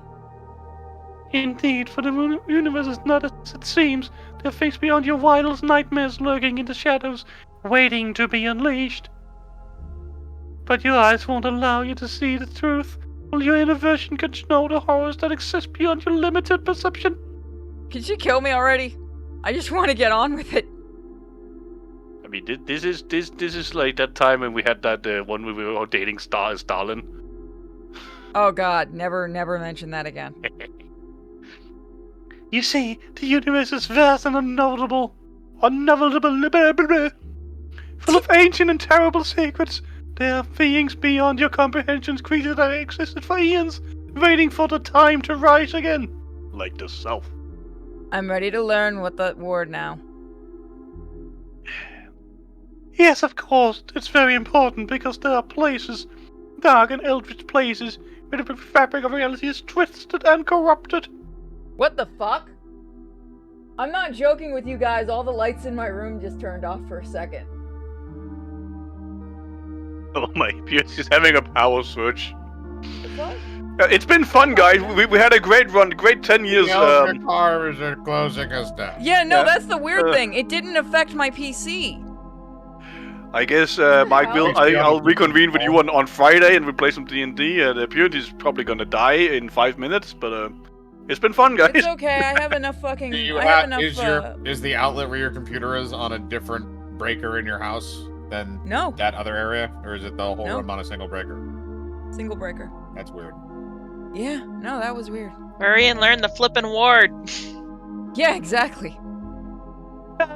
Indeed, for the universe is not as it seems. There are things beyond your wildest nightmares lurking in the shadows, waiting to be unleashed. But your eyes won't allow you to see the truth, while your inner version can know the horrors that exist beyond your limited perception. Can she kill me already? I just want to get on with it. I mean, this is like that time when we had that one where we were all dating Stalin. Oh god, never mention that again. You see, the universe is vast and unknowable, full of ancient and terrible secrets. There are beings beyond your comprehensions, creatures that existed for eons, waiting for the time to rise again. Like the self. I'm ready to learn what the ward now. Yes, of course, it's very important because there are places, dark and eldritch places, where the fabric of reality is twisted and corrupted. What the fuck? I'm not joking with you guys, all the lights in my room just turned off for a second. Oh my, she's having a power surge. What? It's been fun, guys. We had a great run, great 10 years. The cars are closing us down. Yeah, no, that's the weird thing. It didn't affect my PC. I guess Mike I'll reconvene with you on Friday and we'll play some D&D. The Purity is probably gonna die in 5 minutes, but it's been fun, guys. It's okay. I have enough fucking. Is the outlet where your computer is on a different breaker in your house than that other area, or is it the whole room on a single breaker? Single breaker. That's weird. Yeah, no, that was weird. Hurry and learn the flippin' ward. Yeah, exactly.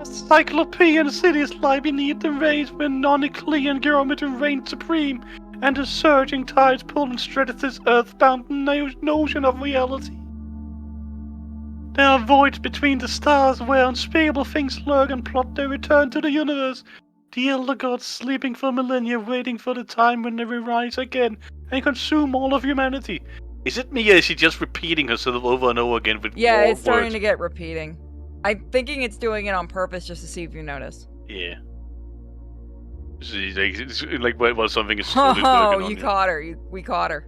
Cyclopean cities lie beneath the waves where non-Euclidean geometry reigns supreme, and the surging tides pull and stretch this earthbound notion of reality. There are voids between the stars where unspeakable things lurk and plot their return to the universe. The elder gods sleeping for millennia, waiting for the time when they will rise again and consume all of humanity. Is it me, or is she just repeating herself over and over again with Yeah, more it's starting words? to get repeating. I'm thinking it's doing it on purpose just to see if you notice. Yeah. It's like well, something is slowly working Oh, on you you. caught her. We caught her.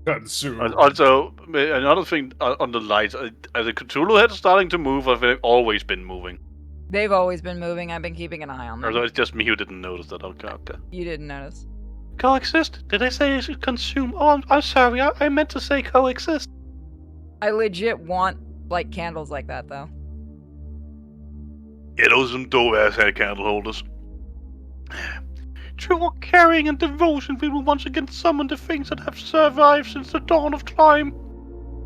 Consume. Also, another thing on the lights, are the Cthulhu heads starting to move, or have they always been moving? They've always been moving. I've been keeping an eye on them. Or it's just me who didn't notice that? Okay. You didn't notice. Coexist? Did I say I should consume? Oh, I'm sorry, I meant to say coexist. I legit want, like, candles like that, though. Yeah, those are some dope-ass head candle holders. Through caring and devotion, we will once again summon the things that have survived since the dawn of time.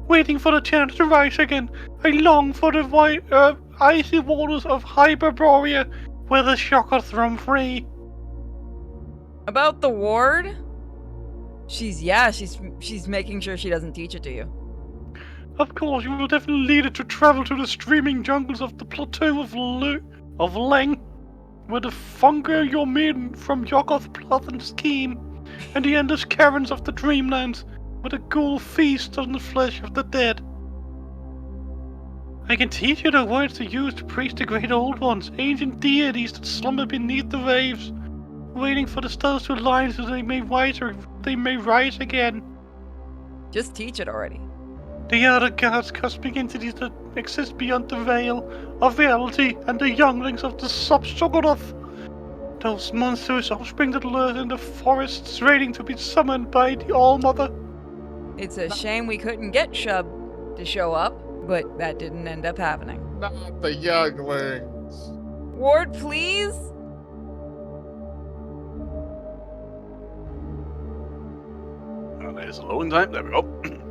Waiting for the chance to rise again, I long for the icy waters of Hyperborea, where the shockers roam free. About the ward? She's making sure she doesn't teach it to you. Of course, you will definitely lead it to travel to the streaming jungles of the plateau of Leng, where the fungi you're made from Yokoth plot and scheme, and the endless caverns of the dreamlands, where the ghoul feasts on the flesh of the dead. I can teach you the words to use to preach the great old ones, ancient deities that slumber beneath the waves, waiting for the stars to align so they may rise again. Just teach it already. They are the gods, cosmic entities that exist beyond the veil of reality, and the younglings of the Sub-Shoggoth. Those monstrous offspring that lurk in the forests, waiting to be summoned by the All-Mother. It's a shame we couldn't get Shub to show up, but that didn't end up happening. Not the younglings. Ward, please? Oh, there's a loading time. There we go.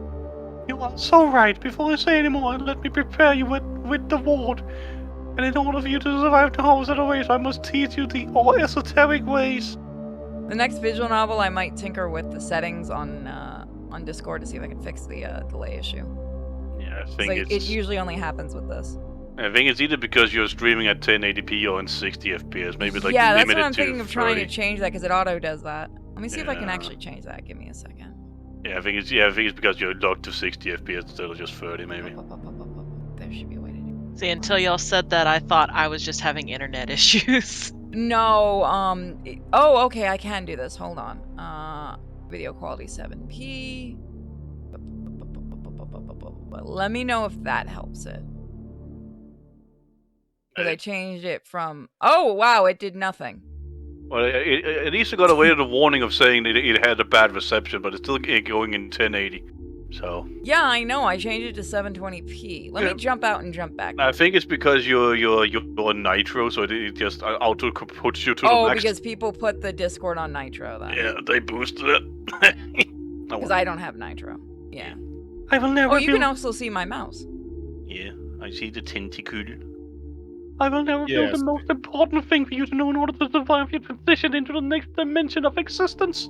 You are so right. Before I say any more, let me prepare you with the ward. And in order for you to survive the horrors of the ways, I must teach you the all esoteric ways. The next visual novel, I might tinker with the settings on Discord to see if I can fix the delay issue. Yeah, I think it usually only happens with this. I think it's either because you're streaming at 1080p or in 60 FPS. Maybe like yeah, that's limited what I'm to thinking of trying to 30. change that because it auto does that. Let me see if I can Yeah. actually change that. Give me a second. Yeah, I think it's because you're locked to 60 FPS instead of just 30, maybe. Up. There should be a way to do it. See, until y'all said that, I thought I was just having internet issues. No, oh, okay, I can do this. Hold on. Video quality 7p. Let me know if that helps it. Because I changed it from... Oh, wow, it did nothing. Well, at least it got away with the warning of saying that it had a bad reception, but it's still going in 1080. So. Yeah, I know. I changed it to 720p. Let me jump out and jump back. I think it's because you're on Nitro, so it just auto puts you to the max. Oh, because people put the Discord on Nitro, then. Yeah, they boosted it. Because I don't have Nitro. Yeah. I will never. Oh, you can also see my mouse. Yeah, I see the tentacle. I will never do the most important thing for you to know in order to survive your transition into the next dimension of existence.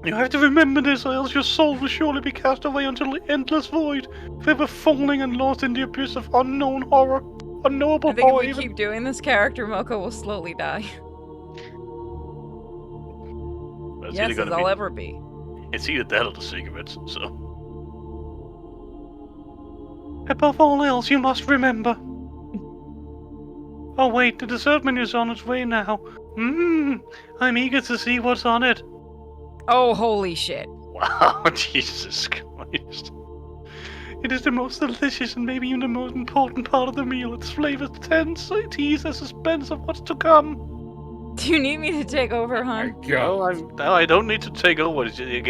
You have to remember this, or else your soul will surely be cast away into the endless void, forever falling and lost in the abyss of unknown horror, unknowable I think horror. if we keep doing this, character Moko will slowly die. Yes, as I'll ever be. It's either that or the cigarettes, so. Above all else, you must remember. Oh wait, the dessert menu's on its way now. I'm eager to see what's on it. Oh, holy shit. Wow, Jesus Christ. It is the most delicious and maybe even the most important part of the meal. Its flavors tends to tease the suspense of what's to come. Do you need me to take over, hon? No, I don't need to take over. It's a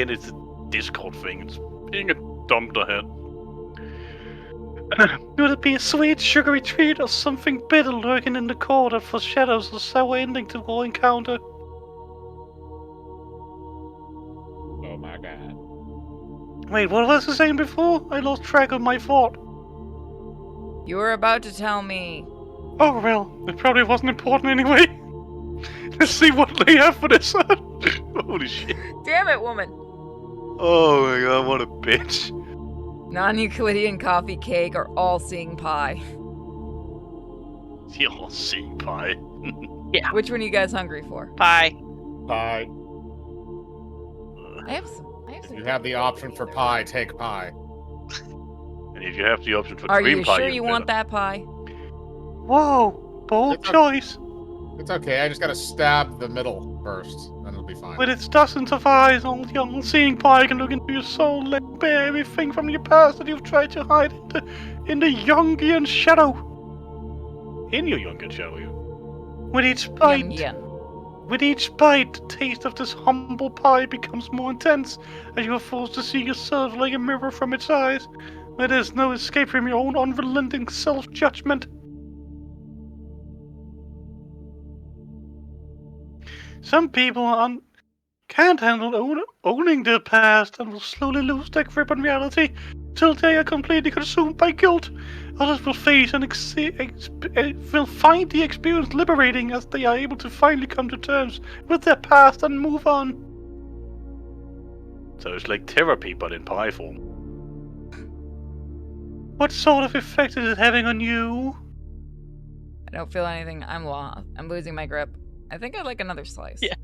Discord thing. It's being a dumped-ahead. Would it be a sweet, sugary treat or something bitter lurking in the core that foreshadows the sour ending to our encounter? Oh my god. Wait, what was I saying before? I lost track of my thought. You were about to tell me. Oh well, it probably wasn't important anyway. Let's see what they have for this. Holy shit. Damn it, woman. Oh my god, what a bitch. Non-Euclidean coffee cake or all-seeing pie? The all-seeing pie. Yeah. Which one are you guys hungry for? Pie. Pie. I have some. If you have the option for pie, take pie. And if you have the option for Are cream you pie, sure you want that pie? Whoa, bold choice. It's okay, I just gotta stab the middle first, then it'll be fine. With its dozens of eyes, only the all-seeing pie can look into your soul, let bare everything from your past that you've tried to hide in the Jungian shadow. In your Jungian shadow, you. With each bite, the taste of this humble pie becomes more intense, as you are forced to see yourself like a mirror from its eyes, where there's no escape from your own unrelenting self-judgment. Some people can't handle owning their past and will slowly lose their grip on reality till they are completely consumed by guilt. Others will face and will find the experience liberating as they are able to finally come to terms with their past and move on. So it's like therapy, but in pie form. What sort of effect is it having on you? I don't feel anything. I'm lost. I'm losing my grip. I think I'd like another slice. Yeah.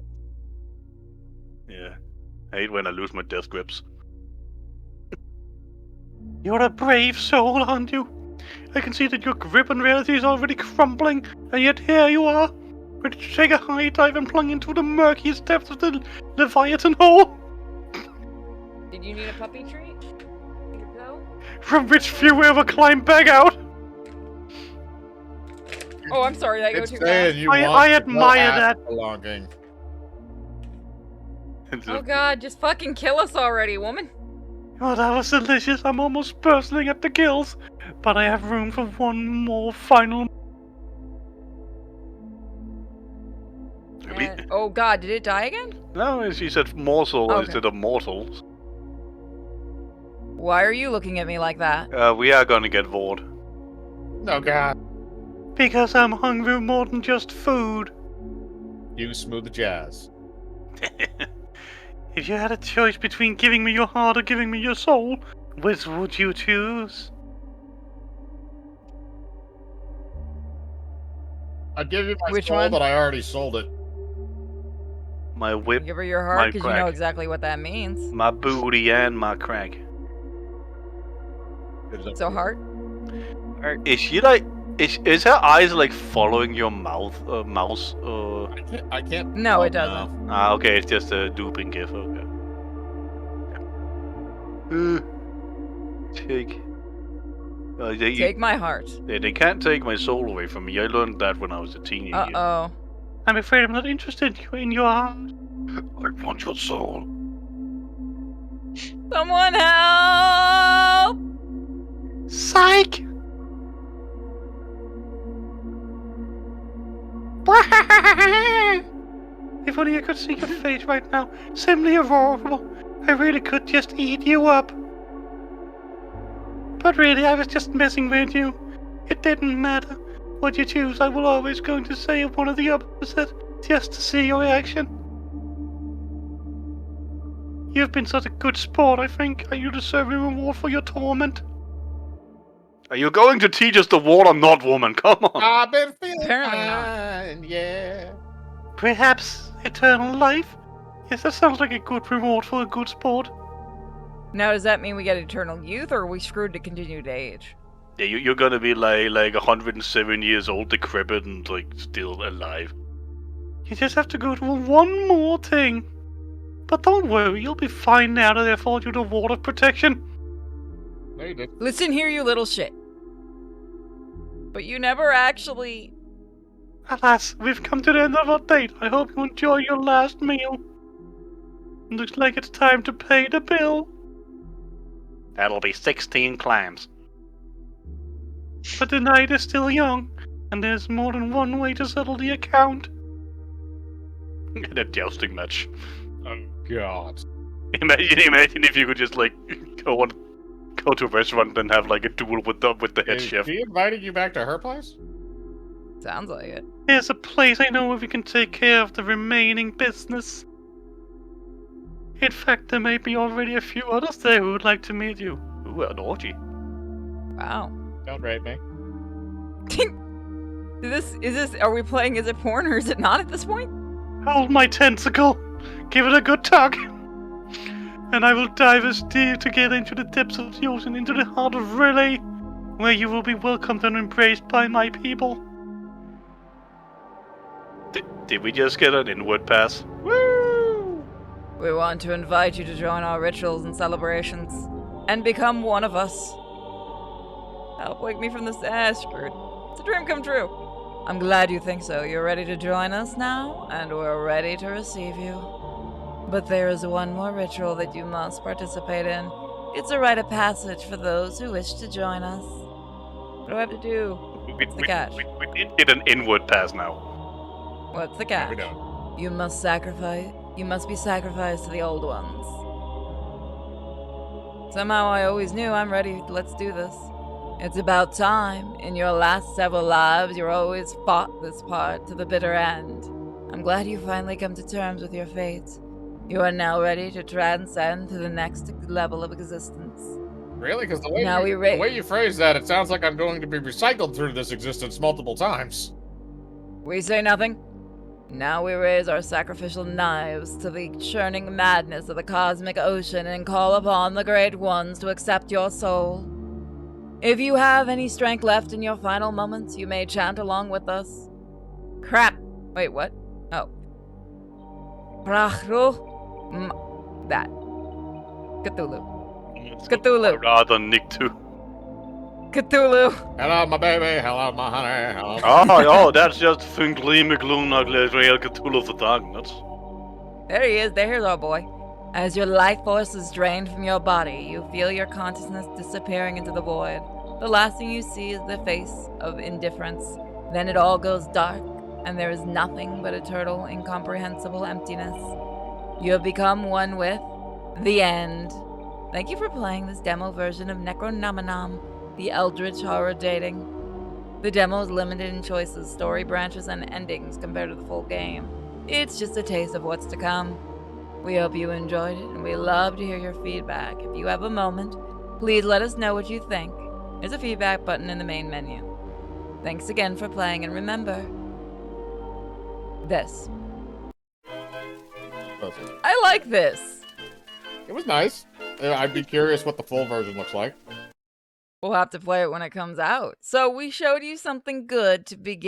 Yeah. I hate when I lose my death grips. You're a brave soul, aren't you? I can see that your grip on reality is already crumbling, and yet here you are, ready to take a high dive and plunge into the murkiest depths of the Leviathan hole. Did you need a puppy treat? Need a pill? From which few ever climb back out. Oh, I'm sorry, that go It's too saying fast. you want I to admire go that. ask belonging. Oh god, just fucking kill us already, woman. Oh, that was delicious. I'm almost bursting at the gills. But I have room for one more final... Oh god, did it die again? No, she said morsel Okay. instead of mortals. Why are you looking at me like that? We are gonna get bored. No god. Because I'm hungry more than just food. You smooth jazz. If you had a choice between giving me your heart or giving me your soul, which would you choose? I'd give you my Which soul, one? but I already sold it. My whip, Give her your heart My because you know crack. exactly what that means. my booty, and my crack. So heart? Is she like... Is her eyes like following your mouse? I can't. No, oh, it doesn't. Ah, okay, it's just a duping gif. Okay. Take. Take my heart. They can't take my soul away from me. I learned that when I was a teenager. Uh-oh. I'm afraid I'm not interested in your heart. I want your soul. Someone help! Psych! If only I could see your face right now. Simply horrible. I really could just eat you up. But really, I was just messing with you. It didn't matter. What you choose, I will always going to say one or the opposite, just to see your reaction. You've been such a good sport, I think. You deserve a reward for your torment. Are you going to teach us the war or not, woman? Come on. I've been feeling Apparently not. fine, yeah. Perhaps eternal life? Yes, that sounds like a good reward for a good sport. Now, does that mean we get eternal youth, or are we screwed to continued age? Yeah, you're gonna be like 107 years old, decrepit, and like still alive. You just have to go through one more thing. But don't worry, you'll be fine now that I afford you the ward of protection. No, you did. Listen here, you little shit. But you never actually... Alas, we've come to the end of our date. I hope you enjoy your last meal. Looks like it's time to pay the bill. That'll be 16 clams. But the night is still young, and there's more than one way to settle the account. A jousting match. Oh, God. Imagine if you could just like go to a restaurant and have like a duel with the head Is chef. she inviting you back to her place? Sounds like it. There's a place I know where we can take care of the remaining business. In fact, there may be already a few others there who would like to meet you. Ooh, an orgy. Wow. Don't rape me. Are we playing, is it porn or is it not at this point? Hold my tentacle. Give it a good tug. And I will dive as deep to get into the depths of the ocean, into the heart of Relay, where you will be welcomed and embraced by my people. Did we just get an inward pass? Woo! We want to invite you to join our rituals and celebrations, and become one of us. Help wake me from this screwed. It's a dream come true. I'm glad you think so. You're ready to join us now, and we're ready to receive you. But there is one more ritual that you must participate in. It's a rite of passage for those who wish to join us. What do I have to do? What's the catch? We did get an inward pass now. What's the We catch? don't. You must be sacrificed to the old ones. Somehow I always knew I'm ready. Let's do this. It's about time. In your last several lives, you always fought this part to the bitter end. I'm glad you finally come to terms with your fate. You are now ready to transcend to the next level of existence. Really? Because the way Now the way you phrase that, it sounds like I'm going to be recycled through this existence multiple times. We say nothing. Now we raise our sacrificial knives to the churning madness of the cosmic ocean and call upon the great ones to accept your soul. If you have any strength left in your final moments, you may chant along with us. Crap. Wait, what? Oh. Prachru. That. Cthulhu. Cthulhu. Rather Nick too. Cthulhu. Hello, my baby. Hello, my honey. Hello. Oh, that's just Finkly McLoonagly Real Cthulhu of the Darkness. There he is. There's our boy. As your life force is drained from your body, you feel your consciousness disappearing into the void. The last thing you see is the face of indifference. Then it all goes dark, and there is nothing but eternal, incomprehensible emptiness. You have become one with the end. Thank you for playing this demo version of Necronomnomnom, the Eldritch Horror Dating. The demo is limited in choices, story branches, and endings compared to the full game. It's just a taste of what's to come. We hope you enjoyed it, and we love to hear your feedback. If you have a moment, please let us know what you think. There's a feedback button in the main menu. Thanks again for playing, and remember, this. Perfect. I like this. It was nice. I'd be curious what the full version looks like. We'll have to play it when it comes out. So we showed you something good to begin.